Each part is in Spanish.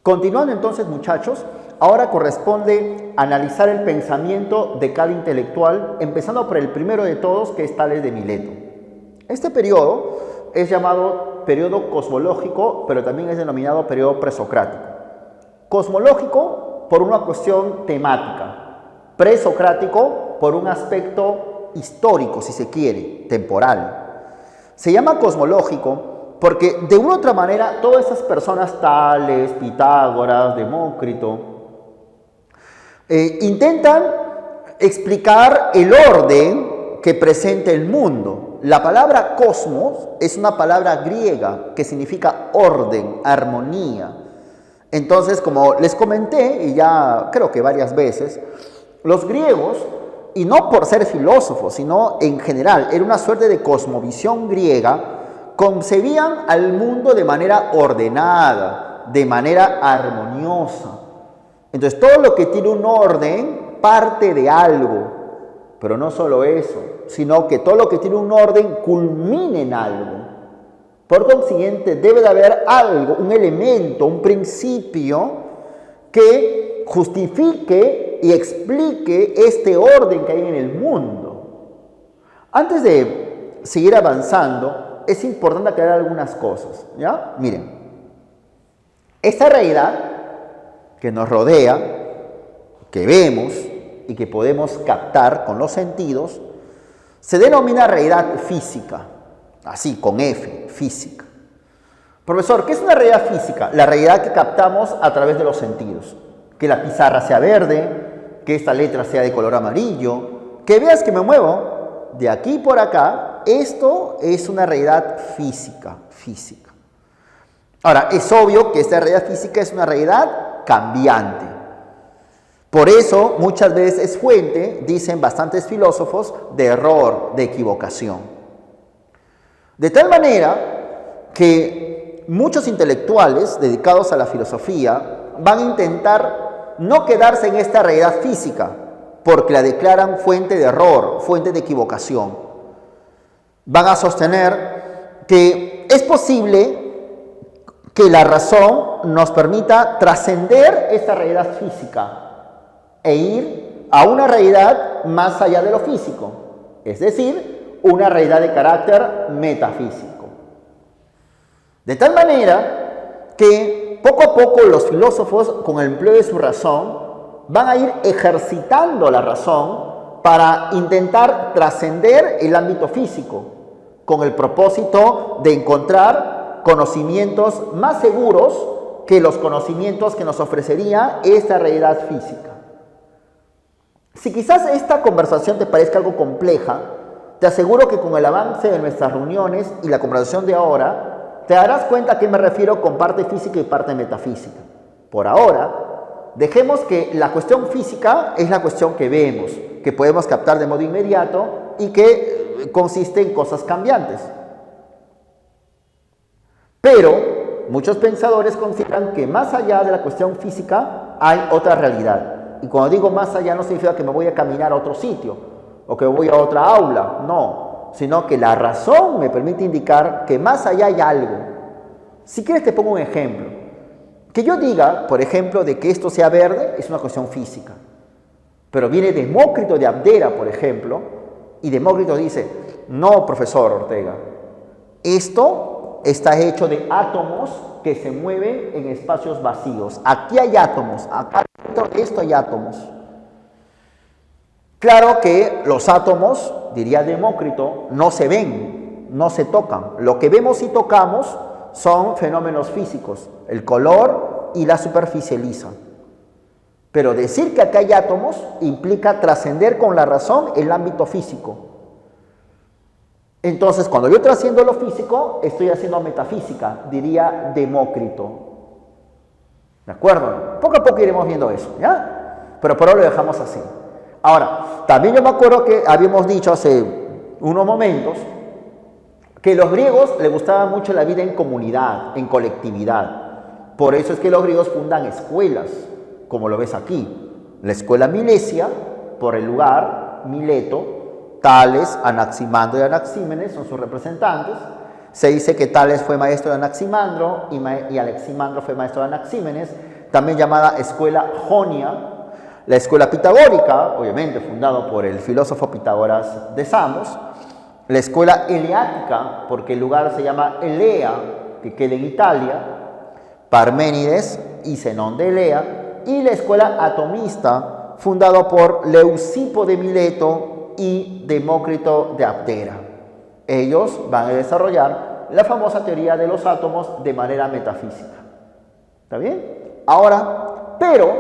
Continuando entonces, muchachos, ahora corresponde analizar el pensamiento de cada intelectual, empezando por el primero de todos, que es Tales de Mileto. Este periodo es llamado periodo cosmológico, pero también es denominado periodo presocrático. Cosmológico por una cuestión temática, presocrático por un aspecto histórico, si se quiere, temporal. Se llama cosmológico porque de una u otra manera todas esas personas, Tales, Pitágoras, Demócrito, intentan explicar el orden que presenta el mundo. La palabra cosmos es una palabra griega que significa orden, armonía. Entonces, como les comenté, y ya creo que varias veces, los griegos, y no por ser filósofos, sino en general, era una suerte de cosmovisión griega, concebían al mundo de manera ordenada, de manera armoniosa. Entonces, todo lo que tiene un orden parte de algo, pero no solo eso, sino que todo lo que tiene un orden culmina en algo. Por consiguiente, debe de haber algo, un elemento, un principio que justifique y explique este orden que hay en el mundo. Antes de seguir avanzando, es importante aclarar algunas cosas, ¿ya? Miren, esta realidad que nos rodea, que vemos y que podemos captar con los sentidos, se denomina realidad física, así, con F, física. Profesor, ¿qué es una realidad física? La realidad que captamos a través de los sentidos. Que la pizarra sea verde, que esta letra sea de color amarillo, que veas que me muevo de aquí por acá. Esto es una realidad física. Ahora, es obvio que esta realidad física es una realidad cambiante. Por eso, muchas veces es fuente, dicen bastantes filósofos, de error, de equivocación. De tal manera que muchos intelectuales dedicados a la filosofía van a intentar no quedarse en esta realidad física, porque la declaran fuente de error, fuente de equivocación. Van a sostener que es posible que la razón nos permita trascender esta realidad física e ir a una realidad más allá de lo físico, es decir, una realidad de carácter metafísico. De tal manera que poco a poco los filósofos, con el empleo de su razón, van a ir ejercitando la razón para intentar trascender el ámbito físico, con el propósito de encontrar conocimientos más seguros que los conocimientos que nos ofrecería esta realidad física. Si quizás esta conversación te parezca algo compleja, te aseguro que con el avance de nuestras reuniones y la conversación de ahora, te darás cuenta a qué me refiero con parte física y parte metafísica. Por ahora, dejemos que la cuestión física es la cuestión que vemos, que podemos captar de modo inmediato y que consiste en cosas cambiantes. Pero muchos pensadores consideran que más allá de la cuestión física hay otra realidad. Y cuando digo más allá no significa que me voy a caminar a otro sitio o que voy a otra aula, no, sino que la razón me permite indicar que más allá hay algo. Si quieres te pongo un ejemplo. Que yo diga, por ejemplo, de que esto sea verde es una cuestión física. Pero viene Demócrito de Abdera, por ejemplo, y Demócrito dice, no, profesor Ortega, esto está hecho de átomos que se mueven en espacios vacíos. Aquí hay átomos, acá dentro de esto hay átomos. Claro que los átomos, diría Demócrito, no se ven, no se tocan. Lo que vemos y tocamos son fenómenos físicos, el color y la superficie lisa. Pero decir que acá hay átomos implica trascender con la razón el ámbito físico. Entonces, cuando yo trasciendo lo físico, estoy haciendo metafísica, diría Demócrito. ¿De acuerdo? Poco a poco iremos viendo eso, ¿ya? Pero por ahora lo dejamos así. Ahora, también yo me acuerdo que habíamos dicho hace unos momentos que a los griegos les gustaba mucho la vida en comunidad, en colectividad. Por eso es que los griegos fundan escuelas, como lo ves aquí. La escuela Milesia, por el lugar, Mileto, Tales, Anaximandro y Anaxímenes son sus representantes. Se dice que Tales fue maestro de Anaximandro y Anaximandro fue maestro de Anaxímenes. también llamada escuela jonia, la escuela pitagórica, obviamente fundada por el filósofo Pitágoras de Samos, la escuela eleática, porque el lugar se llama Elea, que queda en Italia, Parménides y Zenón de Elea, y la escuela atomista, fundada por Leucipo de Mileto y Demócrito de Abdera. Ellos van a desarrollar la famosa teoría de los átomos de manera metafísica. ¿Está bien? Ahora, pero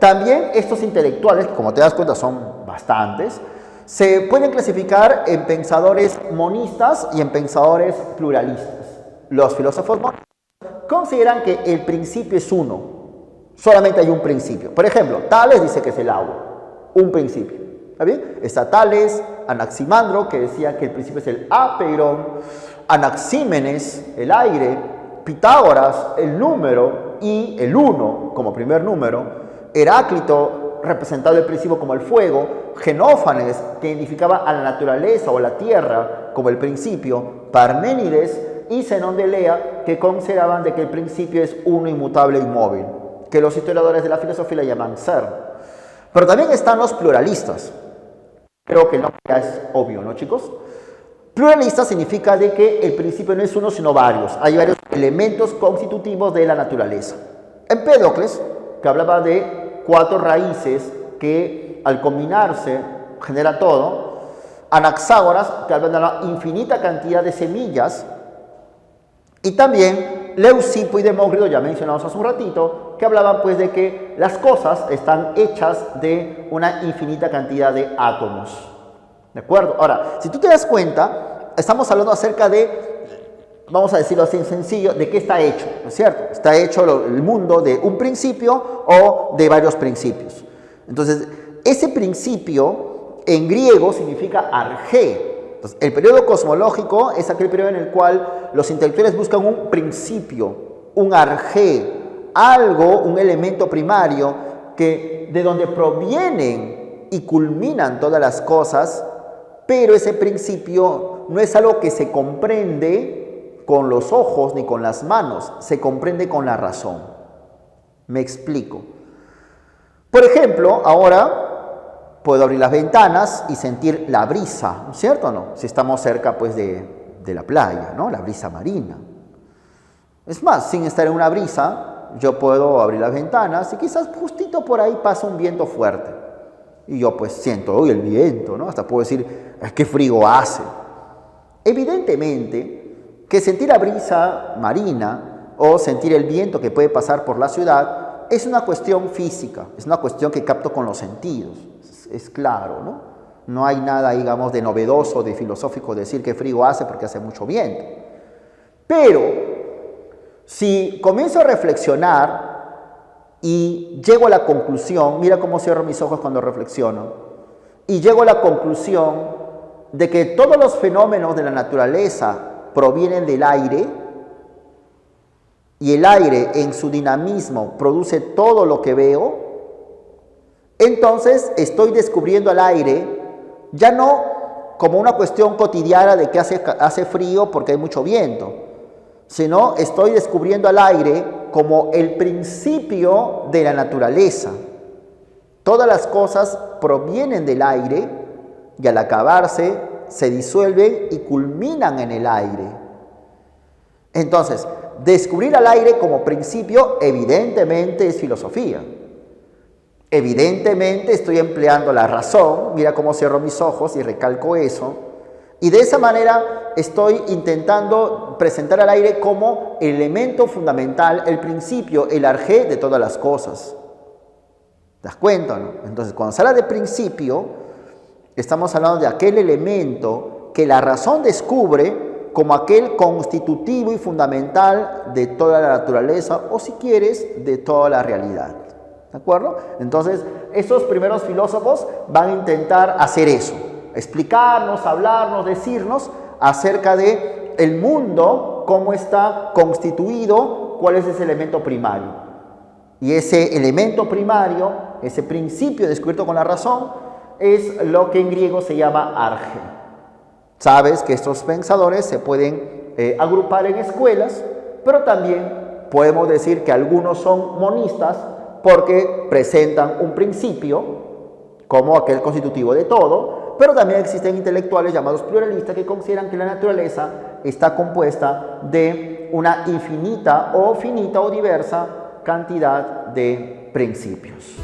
también estos intelectuales, como te das cuenta son bastantes, se pueden clasificar en pensadores monistas y en pensadores pluralistas. Los filósofos monistas consideran que el principio es uno, solamente hay un principio. Por ejemplo, Tales dice que es el agua, un principio. ¿Está bien? Está Tales, Anaximandro, que decía que el principio es el apeirón, Anaxímenes, el aire, Pitágoras, el número y el uno como primer número, Heráclito, representado el principio como el fuego, Genófanes, que identificaba a la naturaleza o la tierra como el principio, Parménides y Zenón de Elea, que consideraban de que el principio es uno inmutable e inmóvil, que los historiadores de la filosofía le llaman ser. Pero también están los pluralistas. Creo que no ya es obvio, ¿no, chicos? Pluralista significa de que el principio no es uno, sino varios. Hay varios elementos constitutivos de la naturaleza. Empédocles, que hablaba de 4 raíces que al combinarse genera todo. Anaxágoras, que habla de la infinita cantidad de semillas. Y también Leucipo y Demócrito, ya mencionados hace un ratito, que hablaban pues de que las cosas están hechas de una infinita cantidad de átomos. ¿De acuerdo? Ahora, si tú te das cuenta, estamos hablando acerca de, vamos a decirlo así en sencillo, de qué está hecho, ¿no es cierto? Está hecho el mundo de un principio o de varios principios. Entonces, ese principio en griego significa argé. Entonces, el periodo cosmológico es aquel periodo en el cual los intelectuales buscan un principio, un argé, algo, un elemento primario que de donde provienen y culminan todas las cosas, pero ese principio no es algo que se comprende con los ojos ni con las manos, se comprende con la razón. Me explico. Por ejemplo, ahora puedo abrir las ventanas y sentir la brisa, ¿no es cierto o no? Si estamos cerca pues de la playa, ¿no? La brisa marina. Es más, sin estar en una brisa, yo puedo abrir las ventanas y quizás justito por ahí pasa un viento fuerte. Y yo pues siento, uy, el viento, ¿no? Hasta puedo decir, qué frío hace. Evidentemente que sentir la brisa marina o sentir el viento que puede pasar por la ciudad es una cuestión física, es una cuestión que capto con los sentidos. Es claro, ¿no? No hay nada, digamos, de novedoso, de filosófico decir que frío hace porque hace mucho viento. Pero si comienzo a reflexionar y llego a la conclusión, mira cómo cierro mis ojos cuando reflexiono, y llego a la conclusión de que todos los fenómenos de la naturaleza provienen del aire, y el aire en su dinamismo produce todo lo que veo, entonces estoy descubriendo al aire ya no como una cuestión cotidiana de que hace frío porque hay mucho viento, sino estoy descubriendo al aire como el principio de la naturaleza. Todas las cosas provienen del aire y al acabarse se disuelven y culminan en el aire. Entonces, descubrir al aire como principio evidentemente es filosofía. Evidentemente estoy empleando la razón, mira cómo cierro mis ojos y recalco eso, y de esa manera estoy intentando presentar al aire como el elemento fundamental, el principio, el arjé de todas las cosas. ¿Te das cuenta, no? Entonces, cuando se habla de principio, estamos hablando de aquel elemento que la razón descubre como aquel constitutivo y fundamental de toda la naturaleza, o si quieres, de toda la realidad. ¿De acuerdo? Entonces, esos primeros filósofos van a intentar hacer eso, explicarnos, hablarnos, decirnos acerca de el mundo, cómo está constituido, cuál es ese elemento primario. Y ese elemento primario, ese principio descubierto con la razón, es lo que en griego se llama arge. Sabes que estos pensadores se pueden agrupar en escuelas, pero también podemos decir que algunos son monistas porque presentan un principio como aquel constitutivo de todo, pero también existen intelectuales llamados pluralistas que consideran que la naturaleza está compuesta de una infinita o finita o diversa cantidad de principios.